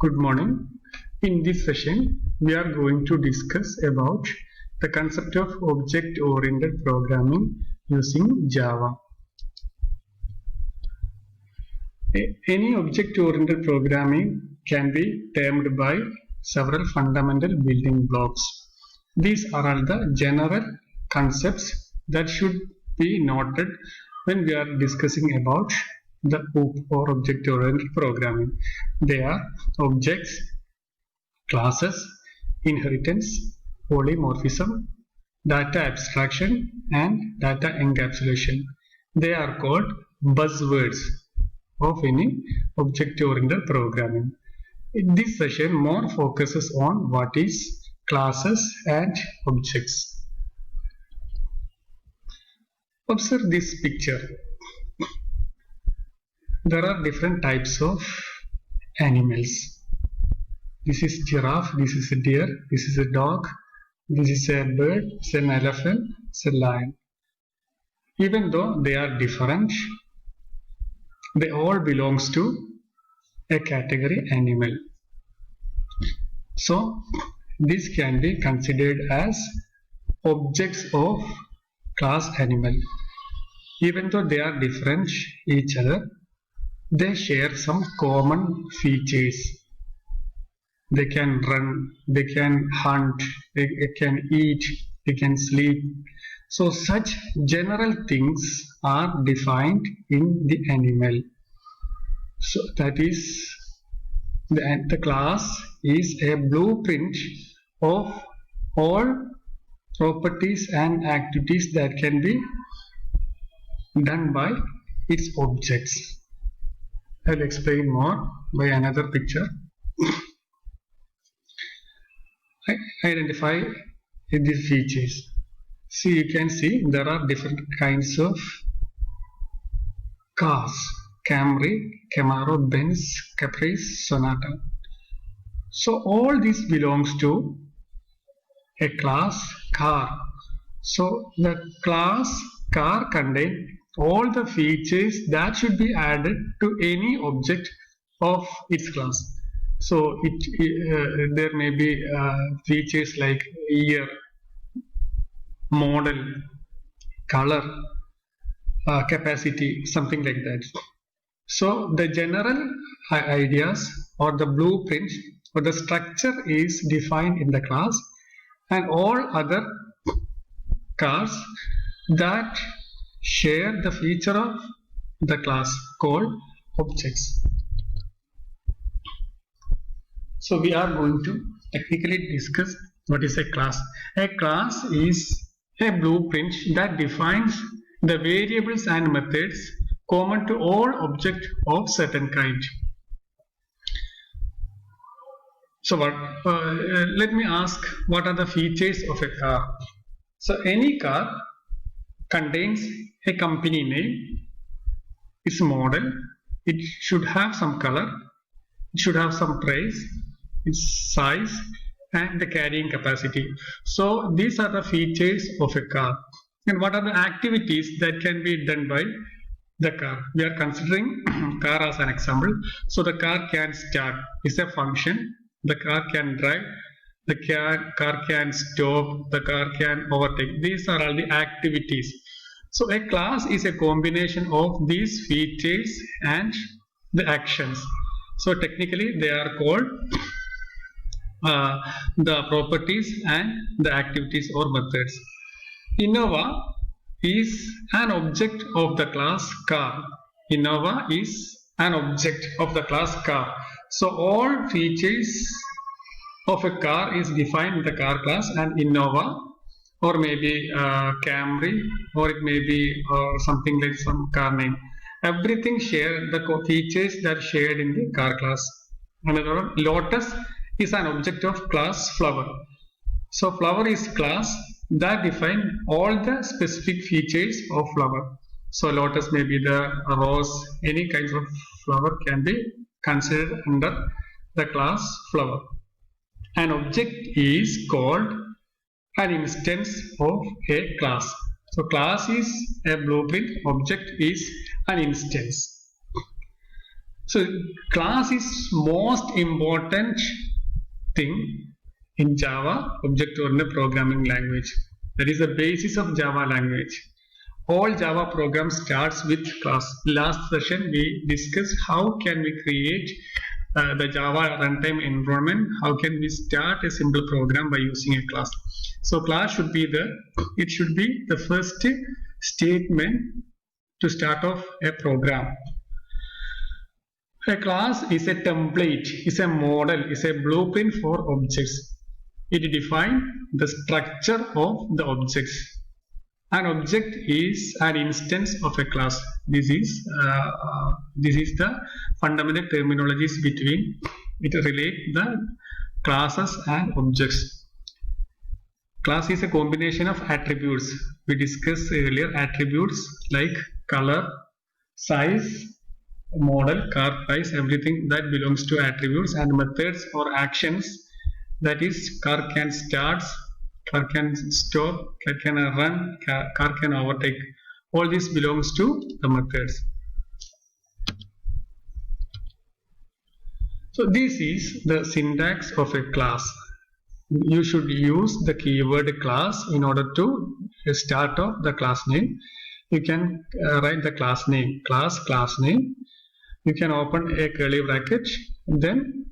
Good morning. In this session, we are going to discuss about the concept of object-oriented programming using Java. Any object-oriented programming can be termed by several fundamental building blocks. These are all the general concepts that should be noted when we are discussing about the OOP or object-oriented programming. They are objects, classes, inheritance, polymorphism, data abstraction, and data encapsulation. They are called buzzwords of any object-oriented programming. In this session, more focuses on what is classes and objects. Observe this picture. There are different types of animals. This is giraffe, this is a deer, this is a dog, this is a bird, it's an elephant, it's a lion. Even though they are different, they all belongs to a category animal. So this can be considered as objects of class animal. Even though they are different each other, they share some common features. They can run, they can hunt, they can eat, they can sleep. So such general things are defined in the animal. So that is, the class is a blueprint of all properties and activities that can be done by its objects. I'll explain more by another picture. Identify these features. See, you can see there are different kinds of cars: Camry, Camaro, Benz, Caprice, Sonata. So all this belongs to a class car. So the class car contains all the features that should be added to any object of its class. So there may be features like year, model, color, capacity, something like that. So the general ideas or the blueprint or the structure is defined in the class, and all other cars that share the feature of the class called objects. So we are going to technically discuss what is a class. A class is a blueprint that defines the variables and methods common to all objects of certain kind. So let me ask, what are the features of a car? So any car contains a company name, its model, it should have some color, it should have some price, its size, and the carrying capacity. So these are the features of a car. And what are the activities that can be done by the car? We are considering car as an example. So the car can start, is a function. The car can drive, the car can stop, the car can overtake. These are all the activities. So a class is a combination of these features and the actions. So technically they are called the properties and the activities or methods. Innova is an object of the class car. Innova is an object of the class car. So all features of a car is defined in the car class, and Innova, or maybe Camry, or it may be something like some car name. Everything share the features that shared in the car class. Another one, Lotus is an object of class flower. So flower is class that define all the specific features of flower. So Lotus may be the rose, any kinds of flower can be considered under the class flower. An object is called an instance of a class. So class is a blueprint, object is an instance. So class is most important thing in Java object-oriented programming language. That is the basis of Java language. All Java programs starts with class. Last session we discussed how can we create the Java runtime environment. How can we start a simple program by using a class? So class should be the first statement to start off a program. A class is a template, is a model, is a blueprint for objects. It defines the structure of the objects. An object is an instance of a class. This is the fundamental terminologies between it relate the classes and objects. Class is a combination of attributes. We discussed earlier attributes like color, size, model, car price, everything that belongs to attributes, and methods or actions. That is, car can start, car can stop, car can run, car can overtake. All this belongs to the methods. So this is the syntax of a class. You should use the keyword class in order to start off the class name. You can write the class name, class name. You can open a curly bracket. Then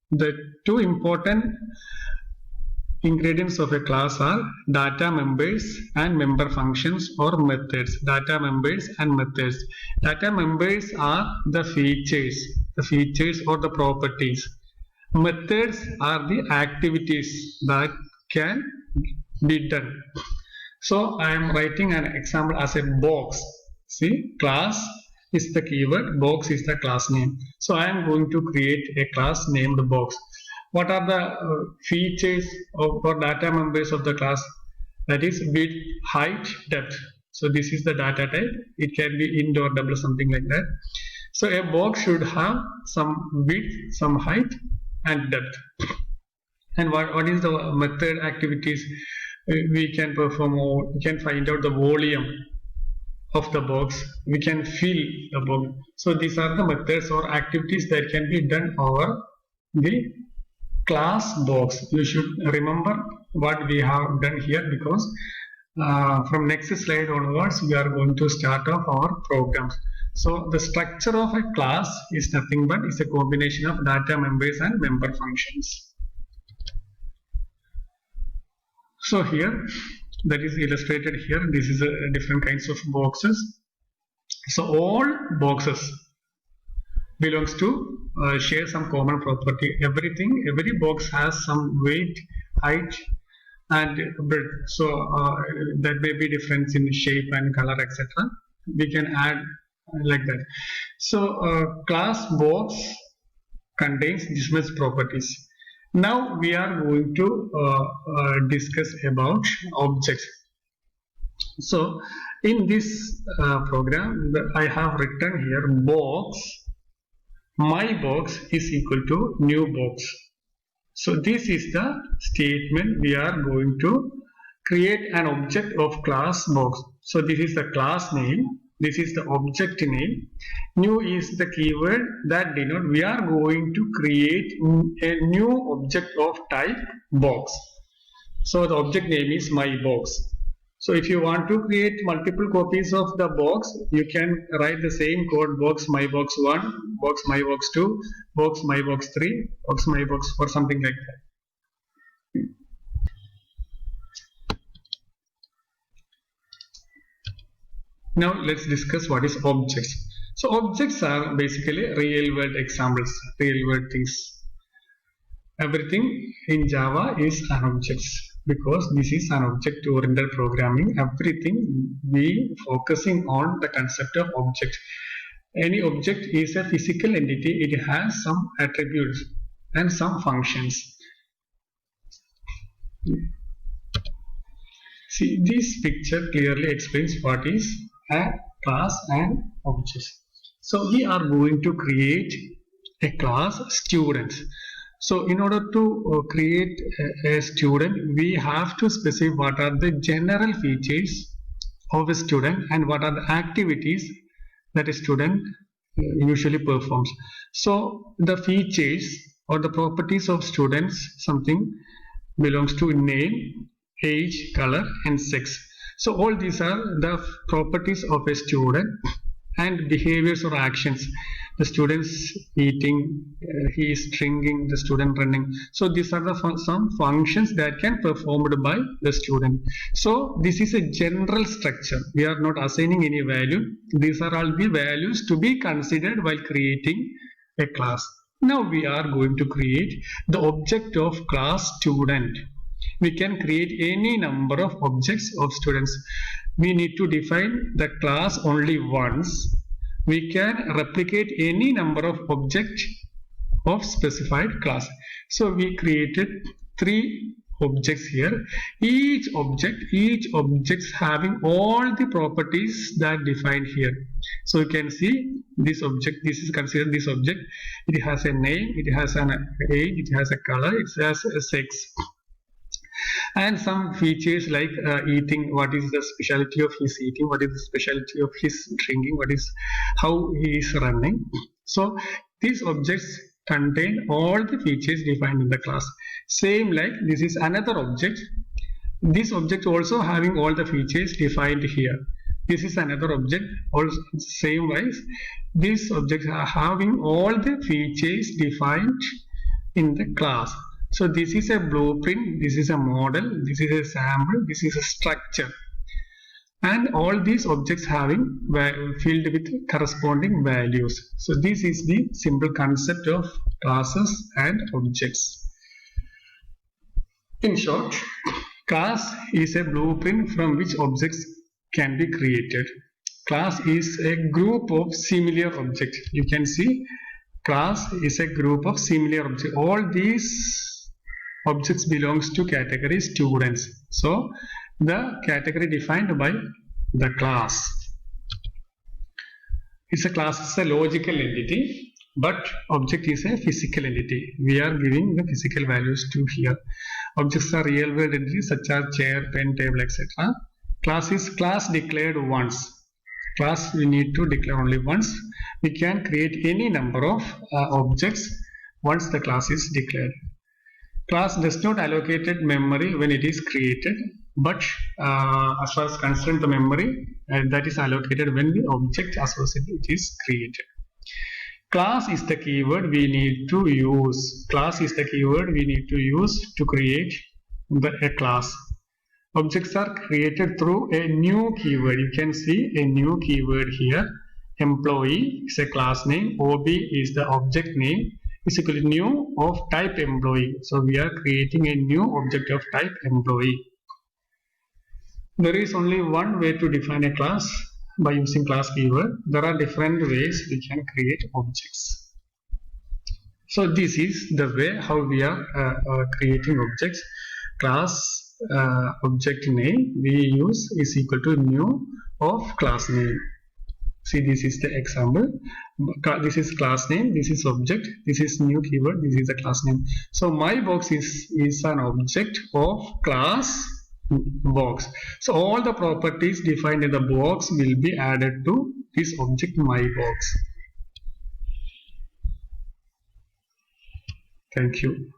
the two important ingredients of a class are data members and member functions or methods. Data members and methods. Data members are the features or the properties. Methods are the activities that can be done. So I am writing an example as a box. See, class is the keyword, box is the class name. So I am going to create a class named box. What are the features or data members of the class? That is width, height, depth. So this is the data type. It can be int or double, something like that. So a box should have some width, some height, and depth. And what is the method activities we can perform, or we can find out the volume of the box, we can fill the box. So these are the methods or activities that can be done over the class box. You should remember what we have done here, because from next slide onwards we are going to start off our programs. So the structure of a class is nothing but is a combination of data members and member functions. So here, that is illustrated here. This is different kinds of boxes. So all boxes belongs to share some common property. Every box has some weight, height, and breadth. So that may be difference in shape and color, etc. We can add like that. So class box contains this much properties. Now we are going to discuss about objects. So in this program I have written here box, my box is equal to new box. So this is the statement we are going to create an object of class box. So this is the class name, this is the object name, new is the keyword that denote we are going to create a new object of type box. So the object name is my box. So if you want to create multiple copies of the box, you can write the same code, box my box 1, box my box 2, box my box 3, box my box 4, something like that. Now let's discuss what is objects. So objects are basically real world examples, real world things. Everything in Java is an object, because this is an object oriented programming. Everything we focusing on the concept of object. Any object is a physical entity. It has some attributes and some functions. See, this picture clearly explains what is a class and objects. So we are going to create a class students. So in order to create a student, we have to specify what are the general features of a student and what are the activities that a student usually performs. So the features or the properties of students, something belongs to name, age, color and sex. So all these are the properties of a student and behaviors or actions. The students eating, he is drinking, the student running. So these are the some functions that can performed by the student. So this is a general structure. We are not assigning any value. These are all the values to be considered while creating a class. Now we are going to create the object of class student. We can create any number of objects of students. We need to define the class only once. We can replicate any number of objects of specified class. So we created 3 objects here. Each object having all the properties that defined here. So you can see this object, this is considered this object. It has a name, it has an age, it has a color, it has a sex. And some features like eating, what is the specialty of his eating, what is the specialty of his drinking, what is how he is running. So these objects contain all the features defined in the class. Same like this is another object. This object also having all the features defined here. This is another object, also same wise. These objects are having all the features defined in the class. So this is a blueprint, this is a model, this is a sample, this is a structure. And all these objects having filled with corresponding values. So this is the simple concept of classes and objects. In short, class is a blueprint from which objects can be created. Class is a group of similar objects. You can see class is a group of similar objects. All these objects belongs to category students. So the category defined by the class. It's a class is a logical entity, but object is a physical entity. We are giving the physical values to here. Objects are real world entities such as chair, pen, table, etc. Class is class declared once. Class we need to declare only once. We can create any number of objects once the class is declared. Class does not allocate memory when it is created, but as far as concerned the memory that is allocated when the object associated is created. Class is the keyword we need to use. Class is the keyword we need to use to create a class. Objects are created through a new keyword. You can see a new keyword here. Employee is a class name. OB is the object name. Is equal to new of type employee. So we are creating a new object of type employee. There is only one way to define a class by using class keyword. There are different ways we can create objects. So this is the way how we are creating objects. Class object name we use is equal to new of class name. See, this is the example. This is class name, this is object, this is new keyword, this is the class name. So my box is an object of class box. So all the properties defined in the box will be added to this object my box. Thank you.